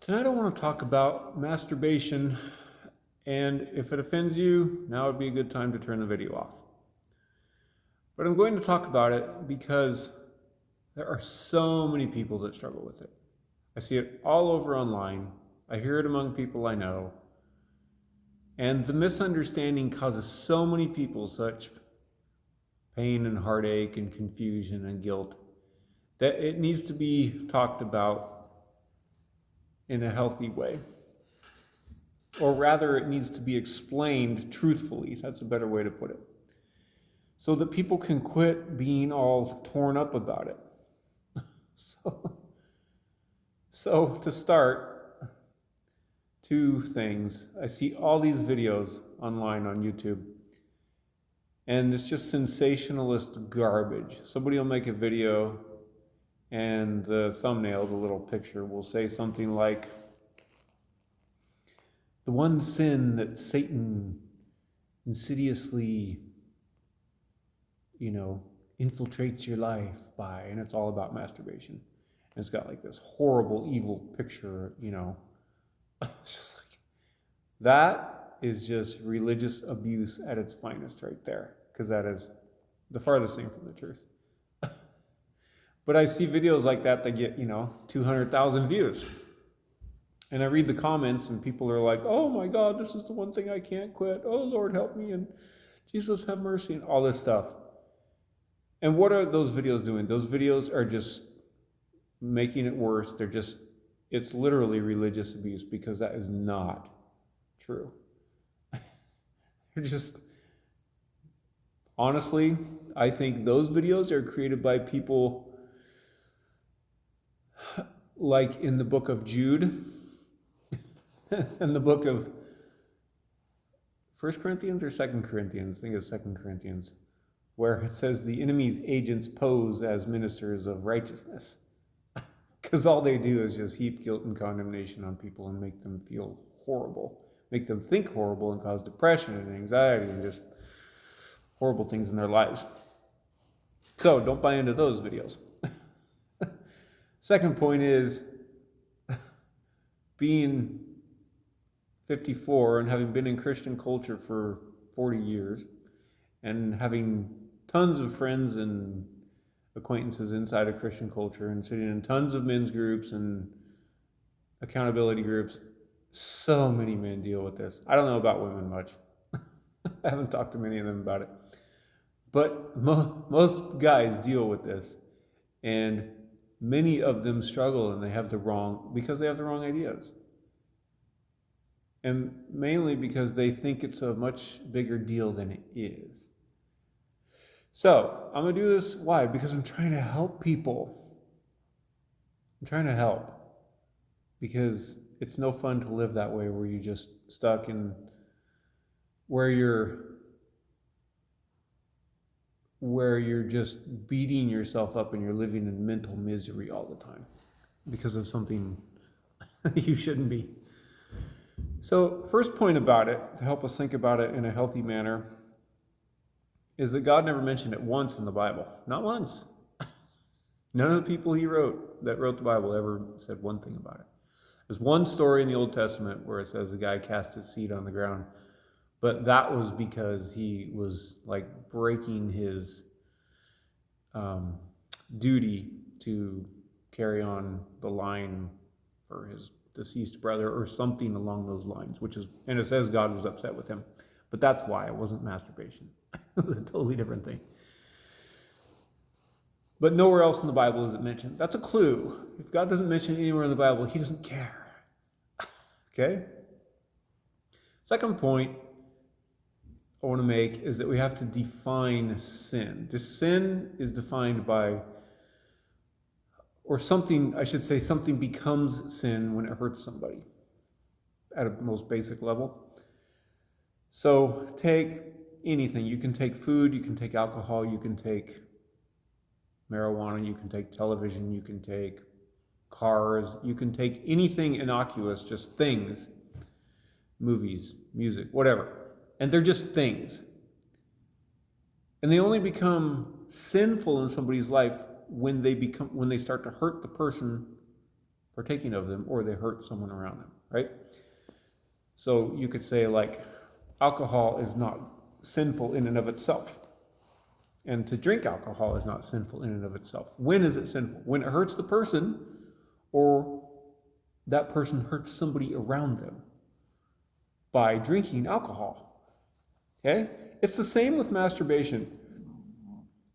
Tonight I want to talk about masturbation, and if it offends you, now would be a good time to turn the video off. But I'm going to talk about it because there are so many people that struggle with it. I see it all over online. I hear it among people I know. And the misunderstanding causes so many people such pain and heartache and confusion and guilt that it needs to be talked about in a healthy way. Or rather, it needs to be explained truthfully. That's a better way to put it. So that people can quit being all torn up about it. So to start, two things. I see all these videos online on YouTube, and it's just sensationalist garbage. Somebody will make a video, and the thumbnail, the little picture, will say something like, the one sin that Satan insidiously, infiltrates your life by, and it's all about masturbation. And it's got like this horrible, evil picture, It's just like, that is just religious abuse at its finest right there, because that is the farthest thing from the truth. But I see videos like that get, 200,000 views. And I read the comments and people are like, oh my God, this is the one thing I can't quit. Oh, Lord, help me. And Jesus, have mercy, and all this stuff. And what are those videos doing? Those videos are just making it worse. It's literally religious abuse, because that is not true. They're just, honestly, I think those videos are created by people like in the book of Jude, in the book of 1 Corinthians or 2 Corinthians, I think it's 2 Corinthians, where it says the enemy's agents pose as ministers of righteousness. Because all they do is just heap guilt and condemnation on people and make them feel horrible, make them think horrible, and cause depression and anxiety and just horrible things in their lives. So don't buy into those videos. Second point is, being 54 and having been in Christian culture for 40 years and having tons of friends and acquaintances inside of Christian culture and sitting in tons of men's groups and accountability groups, so many men deal with this. I don't know about women much. I haven't talked to many of them about it. But most guys deal with this, and many of them struggle, and they have the wrong ideas. And mainly because they think it's a much bigger deal than it is. So I'm going to do this. Why? Because I'm trying to help people. I'm trying to help. Because it's no fun to live that way, where you're just stuck in, where you're just beating yourself up and you're living in mental misery all the time because of something you shouldn't be. So, first point about it, to help us think about it in a healthy manner, is that God never mentioned it once in the Bible. Not once. None of the people that wrote the Bible ever said one thing about it. There's one story in the Old Testament where it says the guy cast his seed on the ground, but that was because he was like breaking his duty to carry on the line for his deceased brother or something along those lines, and it says God was upset with him. But that's why it wasn't masturbation. It was a totally different thing. But nowhere else in the Bible is it mentioned. That's a clue. If God doesn't mention it anywhere in the Bible, he doesn't care. Okay? Second point I want to make is that we have to define sin. This sin is defined by, or something, I should say, something becomes sin when it hurts somebody at a most basic level. So take anything. You can take food, you can take alcohol, you can take marijuana, you can take television, you can take cars, you can take anything innocuous, just things, movies, music, whatever. And they're just things. And they only become sinful in somebody's life when they start to hurt the person partaking of them, or they hurt someone around them, right? So you could say, like, alcohol is not sinful in and of itself. And to drink alcohol is not sinful in and of itself. When is it sinful? When it hurts the person, or that person hurts somebody around them by drinking alcohol. Okay? It's the same with masturbation.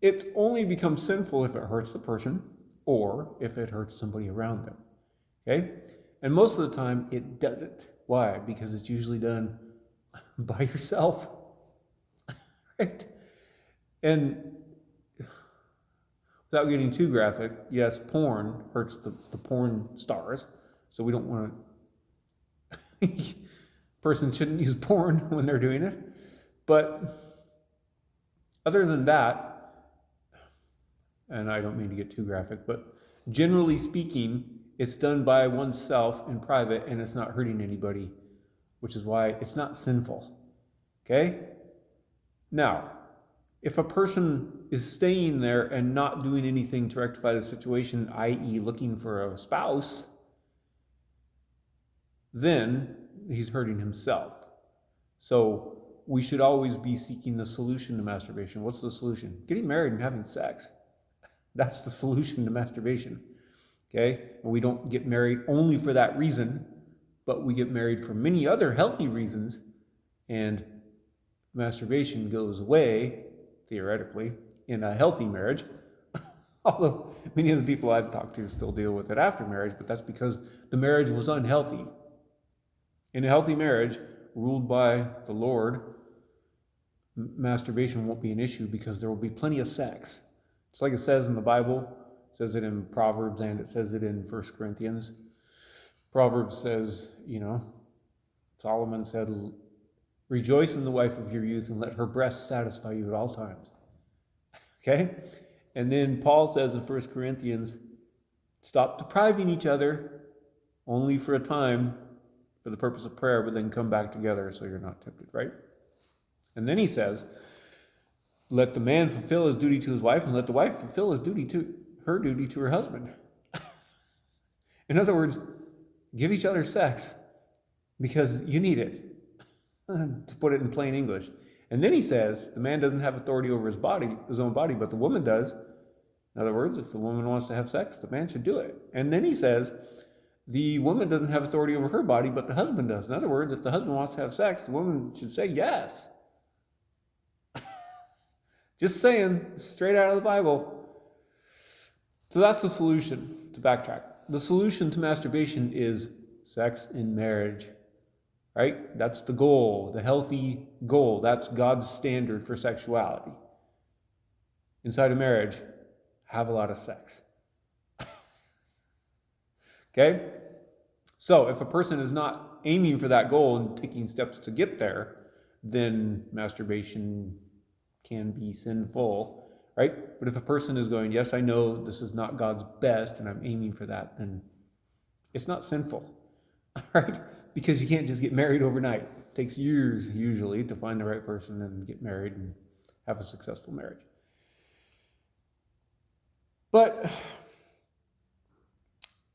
It only becomes sinful if it hurts the person or if it hurts somebody around them. Okay? And most of the time it doesn't. Why? Because it's usually done by yourself. Right? And without getting too graphic, yes, porn hurts the porn stars. So we don't want to, person shouldn't use porn when they're doing it. But other than that, and I don't mean to get too graphic, but generally speaking, it's done by oneself in private and it's not hurting anybody, which is why it's not sinful. Okay? Now, if a person is staying there and not doing anything to rectify the situation, i.e. looking for a spouse, then he's hurting himself. So we should always be seeking the solution to masturbation. What's the solution? Getting married and having sex. That's the solution to masturbation. Okay? And we don't get married only for that reason, but we get married for many other healthy reasons, and masturbation goes away, theoretically, in a healthy marriage. Although many of the people I've talked to still deal with it after marriage, but that's because the marriage was unhealthy. In a healthy marriage, ruled by the Lord, masturbation won't be an issue because there will be plenty of sex. It's like it says in the Bible. It says it in Proverbs and it says it in 1 Corinthians. Proverbs says, Solomon said, rejoice in the wife of your youth and let her breasts satisfy you at all times. Okay? And then Paul says in 1 Corinthians, stop depriving each other only for a time for the purpose of prayer, but then come back together so you're not tempted, right? And then he says, let the man fulfill his duty to his wife and let the wife fulfill her duty to her husband. In other words, give each other sex because you need it, to put it in plain English. And then he says the man doesn't have authority over his own body, but the woman does. In other words, if the woman wants to have sex, the man should do it. And then he says the woman doesn't have authority over her body, but the husband does. In other words, if the husband wants to have sex, the woman should say yes. Just saying, straight out of the Bible. So that's the solution, to backtrack. The solution to masturbation is sex in marriage, right? That's the goal, the healthy goal. That's God's standard for sexuality. Inside of marriage, have a lot of sex. Okay? So if a person is not aiming for that goal and taking steps to get there, then masturbation can be sinful, right? But if a person is going, yes, I know this is not God's best and I'm aiming for that, then it's not sinful, right? Because you can't just get married overnight. It takes years usually to find the right person and get married and have a successful marriage. But,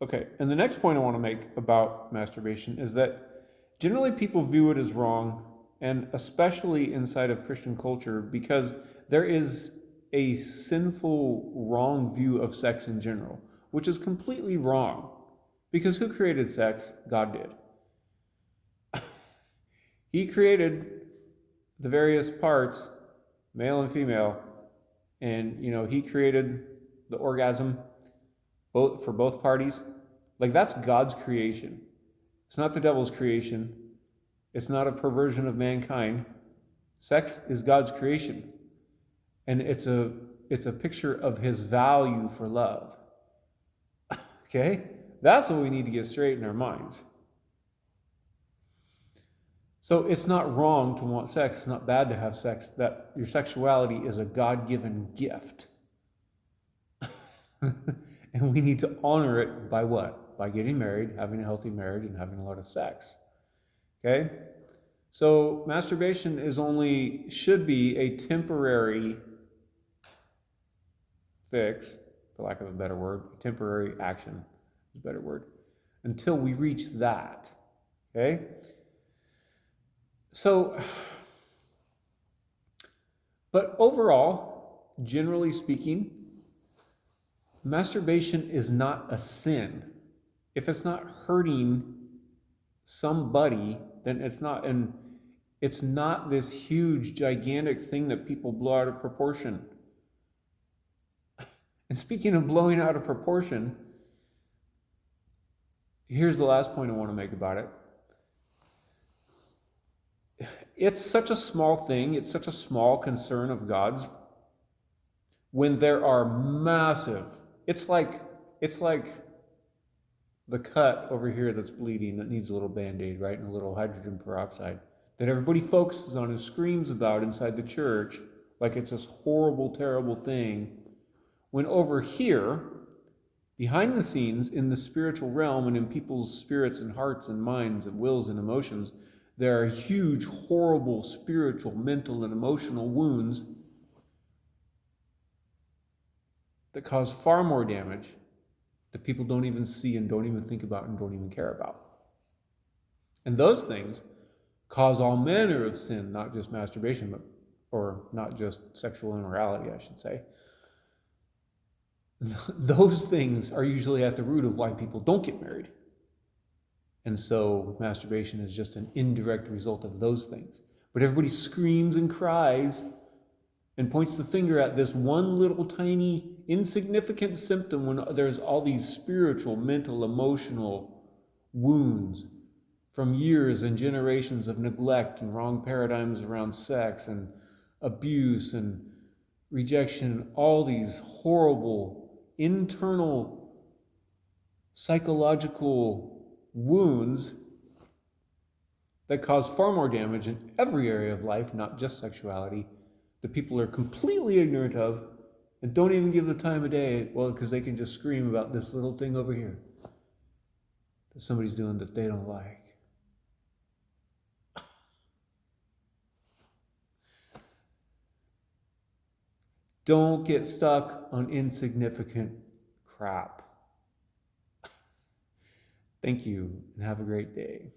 okay, and the next point I want to make about masturbation is that generally people view it as wrong, and especially inside of Christian culture, because there is a sinful, wrong view of sex in general, which is completely wrong. Because who created sex? God did. He created the various parts, male and female, and he created the orgasm for both parties. Like, that's God's creation. It's not the devil's creation. It's not a perversion of mankind. Sex is God's creation. And it's a picture of his value for love. Okay? That's what we need to get straight in our minds. So it's not wrong to want sex. It's not bad to have sex. That your sexuality is a God-given gift. And we need to honor it by what? By getting married, having a healthy marriage, and having a lot of sex. Okay? So masturbation should be a temporary fix, for lack of a better word. Temporary action is a better word. until we reach that. Okay? So, but overall, generally speaking, masturbation is not a sin. If it's not hurting somebody, then it's not, and it's not this huge, gigantic thing that people blow out of proportion. And speaking of blowing out of proportion, here's the last point I want to make about it. It's such a small thing, it's such a small concern of God's, when there are massive, it's like the cut over here that's bleeding that needs a little Band-Aid, right? And a little hydrogen peroxide that everybody focuses on and screams about inside the church like it's this horrible, terrible thing. When over here, behind the scenes, in the spiritual realm and in people's spirits and hearts and minds and wills and emotions, there are huge, horrible spiritual, mental, and emotional wounds that cause far more damage that people don't even see and don't even think about and don't even care about. And those things cause all manner of sin, not just masturbation, or not just sexual immorality, I should say. Those things are usually at the root of why people don't get married. And so masturbation is just an indirect result of those things. But everybody screams and cries and points the finger at this one little tiny insignificant symptom when there's all these spiritual, mental, emotional wounds from years and generations of neglect and wrong paradigms around sex and abuse and rejection, all these horrible internal psychological wounds that cause far more damage in every area of life, not just sexuality, that people are completely ignorant of and don't even give the time of day, well, because they can just scream about this little thing over here that somebody's doing that they don't like. Don't get stuck on insignificant crap. Thank you, and have a great day.